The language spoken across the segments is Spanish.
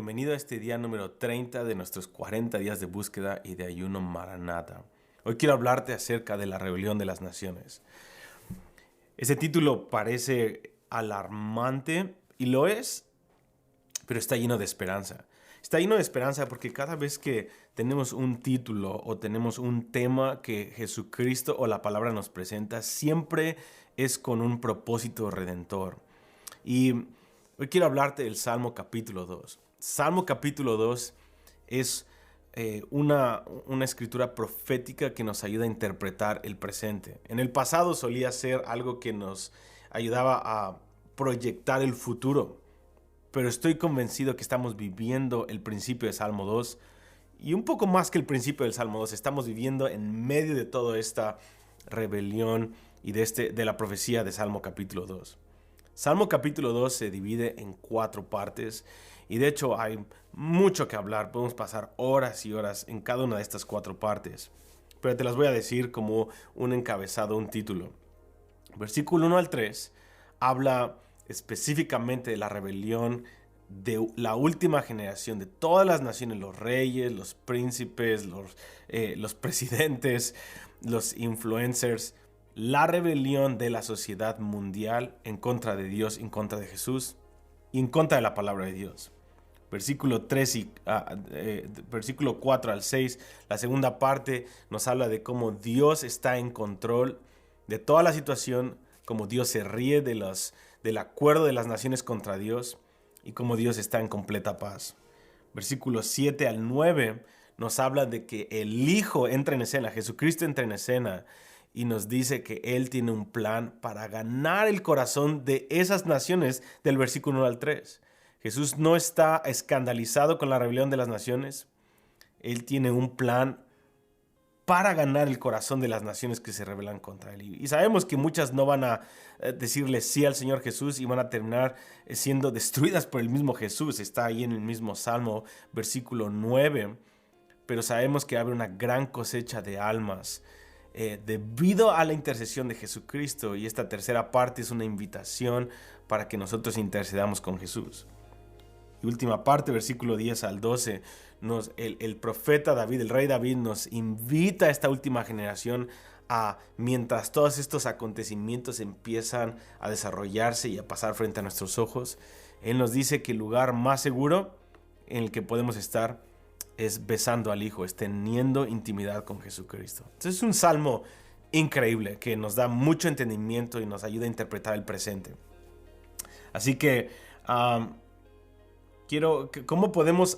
bienvenido a este día número 30 de nuestros 40 días de búsqueda y de ayuno Maranata. Hoy quiero hablarte acerca de la rebelión de las naciones. Ese título parece alarmante y lo es, pero está lleno de esperanza. Está lleno de esperanza porque cada vez que tenemos un título o tenemos un tema que Jesucristo o la palabra nos presenta, siempre es con un propósito redentor. Y hoy quiero hablarte del Salmo capítulo 2. Salmo capítulo 2 es una escritura profética que nos ayuda a interpretar el presente. En el pasado solía ser algo que nos ayudaba a proyectar el futuro, pero estoy convencido que estamos viviendo el principio de Salmo 2 y un poco más que el principio del Salmo 2. Estamos viviendo en medio de toda esta rebelión y de la profecía de Salmo capítulo 2. Salmo capítulo 2 se divide en 4 partes y de hecho hay mucho que hablar. Podemos pasar horas y horas en cada una de estas 4 partes, pero te las voy a decir como un encabezado, un título. Versículo 1 al 3 habla específicamente de la rebelión de la última generación, de todas las naciones, los reyes, los príncipes, los presidentes, los influencers. La rebelión de la sociedad mundial en contra de Dios, en contra de Jesús y en contra de la palabra de Dios. Versículo 4 al 6, la segunda parte nos habla de cómo Dios está en control de toda la situación, cómo Dios se ríe del acuerdo de las naciones contra Dios y cómo Dios está en completa paz. Versículos 7 al 9 nos habla de que el Hijo entra en escena, Jesucristo entra en escena, y nos dice que Él tiene un plan para ganar el corazón de esas naciones del versículo 1 al 3. Jesús no está escandalizado con la rebelión de las naciones. Él tiene un plan para ganar el corazón de las naciones que se rebelan contra Él. Y sabemos que muchas no van a decirle sí al Señor Jesús y van a terminar siendo destruidas por el mismo Jesús. Está ahí en el mismo Salmo, versículo 9. Pero sabemos que habrá una gran cosecha de almas debido a la intercesión de Jesucristo, y esta tercera parte es una invitación para que nosotros intercedamos con Jesús. Y última parte, versículo 10 al 12, el profeta David, el rey David, nos invita a esta última generación a, mientras todos estos acontecimientos empiezan a desarrollarse y a pasar frente a nuestros ojos, él nos dice que el lugar más seguro en el que podemos estar es besando al Hijo, es teniendo intimidad con Jesucristo. Entonces es un salmo increíble que nos da mucho entendimiento y nos ayuda a interpretar el presente. Así que, ¿cómo podemos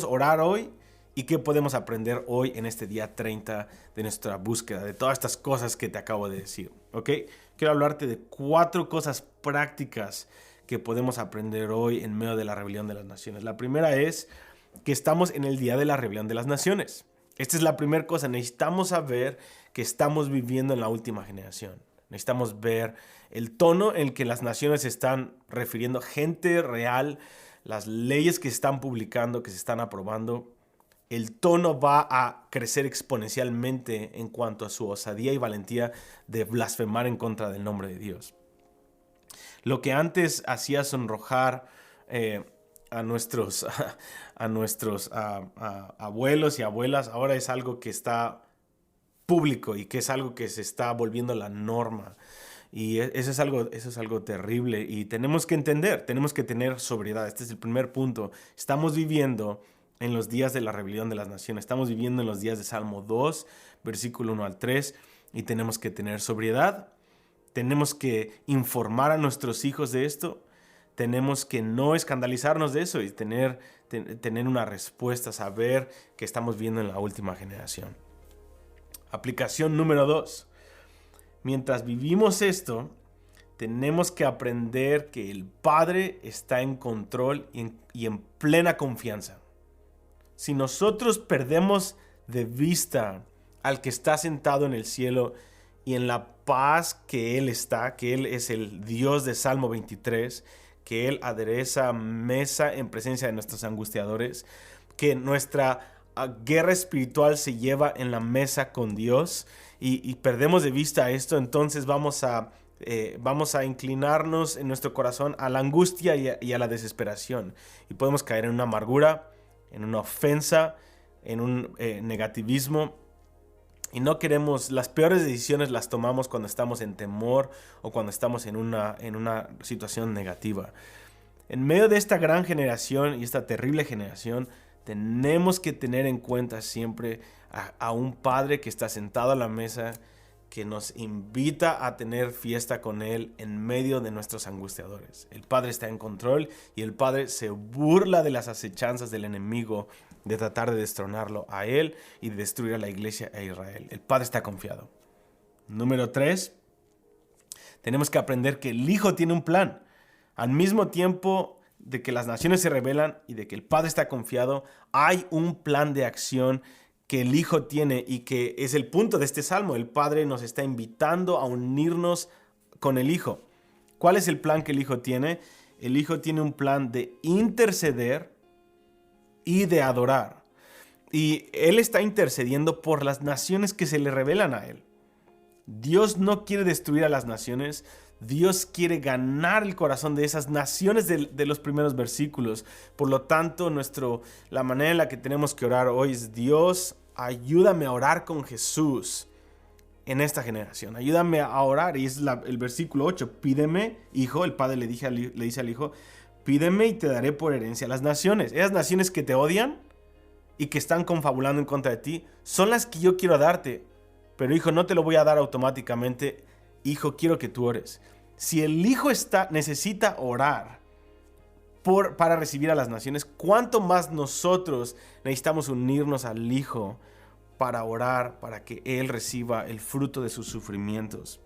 orar hoy y qué podemos aprender hoy en este día 30 de nuestra búsqueda, de todas estas cosas que te acabo de decir? ¿Ok? Quiero hablarte de 4 cosas prácticas que podemos aprender hoy en medio de la rebelión de las naciones. La primera es que estamos en el día de la rebelión de las naciones. Esta es la primera cosa. Necesitamos saber que estamos viviendo en la última generación. Necesitamos ver el tono en el que las naciones se están refiriendo, gente real, las leyes que se están publicando, que se están aprobando. El tono va a crecer exponencialmente en cuanto a su osadía y valentía de blasfemar en contra del nombre de Dios. Lo que antes hacía sonrojar a nuestros abuelos y abuelas, ahora es algo que está público y que es algo que se está volviendo la norma. Y eso es algo terrible y tenemos que entender, tenemos que tener sobriedad. Este es el primer punto. Estamos viviendo en los días de la rebelión de las naciones. Estamos viviendo en los días de Salmo 2, versículo 1 al 3, y tenemos que tener sobriedad. Tenemos que informar a nuestros hijos de esto. Tenemos que no escandalizarnos de eso y tener una respuesta, saber que estamos viendo en la última generación. Aplicación número 2. Mientras vivimos esto, tenemos que aprender que el Padre está en control y en plena confianza. Si nosotros perdemos de vista al que está sentado en el cielo y en la paz que Él está, que Él es el Dios de Salmo 23, que Él adereza mesa en presencia de nuestros angustiadores, que nuestra guerra espiritual se lleva en la mesa con Dios y perdemos de vista esto, entonces vamos a vamos a inclinarnos en nuestro corazón a la angustia y a la desesperación. Y podemos caer en una amargura, en una ofensa, en un negativismo. Y no queremos, las peores decisiones las tomamos cuando estamos en temor o cuando estamos en una situación negativa. En medio de esta gran generación y esta terrible generación, tenemos que tener en cuenta siempre a un Padre que está sentado a la mesa, que nos invita a tener fiesta con Él en medio de nuestros angustiadores. El Padre está en control y el Padre se burla de las acechanzas del enemigo de tratar de destronarlo a Él y de destruir a la iglesia e Israel. El Padre está confiado. Número 3, tenemos que aprender que el Hijo tiene un plan. Al mismo tiempo de que las naciones se rebelan y de que el Padre está confiado, hay un plan de acción que el Hijo tiene y que es el punto de este salmo. El Padre nos está invitando a unirnos con el Hijo. ¿Cuál es el plan que el Hijo tiene? El Hijo tiene un plan de interceder y de adorar. Y Él está intercediendo por las naciones que se le revelan a Él. Dios no quiere destruir a las naciones. Dios quiere ganar el corazón de esas naciones de los primeros versículos. Por lo tanto, la manera en la que tenemos que orar hoy es: Dios, ayúdame a orar con Jesús en esta generación. Ayúdame a orar. Y es el versículo 8. Pídeme, hijo. El padre le dice al hijo: pídeme y te daré por herencia a las naciones. Esas naciones que te odian y que están confabulando en contra de ti son las que yo quiero darte. Pero hijo, no te lo voy a dar automáticamente. Hijo, quiero que tú ores. Si el Hijo necesita orar para recibir a las naciones, ¿cuánto más nosotros necesitamos unirnos al Hijo para orar, para que Él reciba el fruto de sus sufrimientos?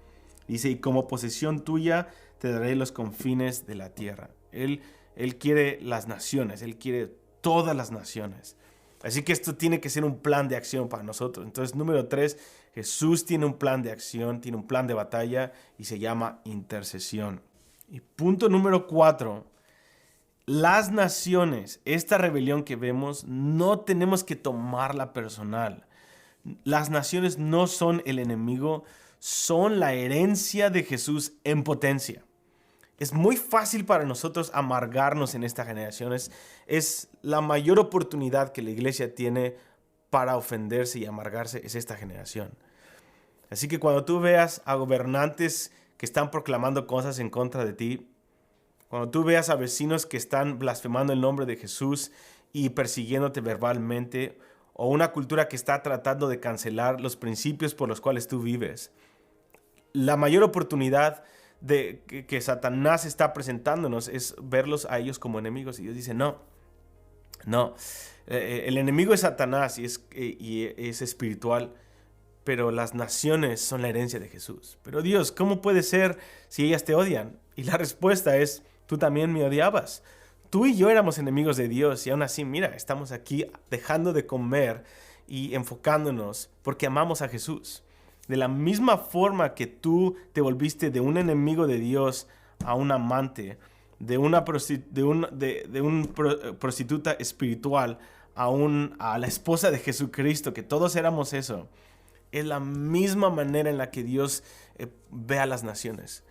Dice: y como posesión tuya te daré los confines de la tierra. Él quiere las naciones, Él quiere todas las naciones. Así que esto tiene que ser un plan de acción para nosotros. Entonces, número 3, Jesús tiene un plan de acción, tiene un plan de batalla y se llama intercesión. Y punto número 4, las naciones, esta rebelión que vemos, no tenemos que tomarla personal. Las naciones no son el enemigo, son la herencia de Jesús en potencia. Es muy fácil para nosotros amargarnos en esta generación. Es la mayor oportunidad que la iglesia tiene para ofenderse y amargarse, es esta generación. Así que cuando tú veas a gobernantes que están proclamando cosas en contra de ti, cuando tú veas a vecinos que están blasfemando el nombre de Jesús y persiguiéndote verbalmente, o una cultura que está tratando de cancelar los principios por los cuales tú vives, la mayor oportunidad que Satanás está presentándonos es verlos a ellos como enemigos. Y Dios dice: no, el enemigo es Satanás y es espiritual, pero las naciones son la herencia de Jesús. Pero Dios, ¿cómo puede ser si ellas te odian? Y la respuesta es: tú también me odiabas. Tú y yo éramos enemigos de Dios y aún así, mira, estamos aquí dejando de comer y enfocándonos porque amamos a Jesús. De la misma forma que tú te volviste de un enemigo de Dios a un amante, de una prostituta espiritual a la esposa de Jesucristo, que todos éramos eso, es la misma manera en la que Dios ve a las naciones.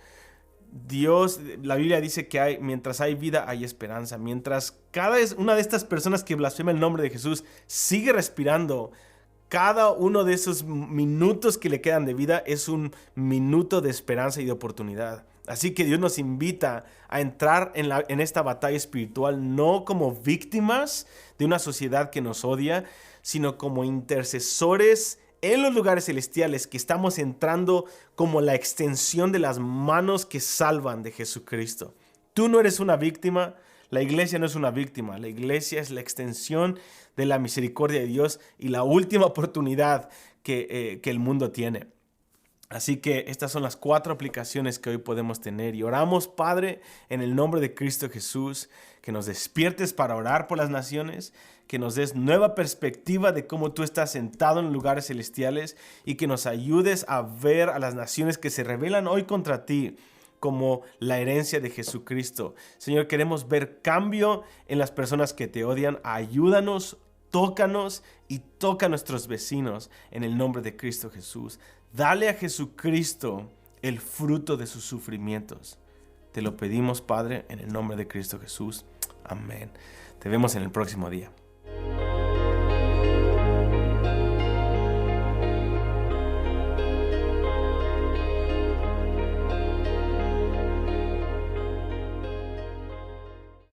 La Biblia dice que mientras hay vida hay esperanza. Mientras cada una de estas personas que blasfema el nombre de Jesús sigue respirando, cada uno de esos minutos que le quedan de vida es un minuto de esperanza y de oportunidad. Así que Dios nos invita a entrar en esta batalla espiritual no como víctimas de una sociedad que nos odia, sino como intercesores en los lugares celestiales, que estamos entrando como la extensión de las manos que salvan de Jesucristo. Tú no eres una víctima. La iglesia no es una víctima, la iglesia es la extensión de la misericordia de Dios y la última oportunidad que el mundo tiene. Así que estas son las 4 aplicaciones que hoy podemos tener. Y oramos, Padre, en el nombre de Cristo Jesús, que nos despiertes para orar por las naciones, que nos des nueva perspectiva de cómo tú estás sentado en lugares celestiales y que nos ayudes a ver a las naciones que se rebelan hoy contra ti como la herencia de Jesucristo. Señor, queremos ver cambio en las personas que te odian. Ayúdanos, tócanos y toca a nuestros vecinos en el nombre de Cristo Jesús. Dale a Jesucristo el fruto de sus sufrimientos. Te lo pedimos, Padre, en el nombre de Cristo Jesús. Amén. Te vemos en el próximo día.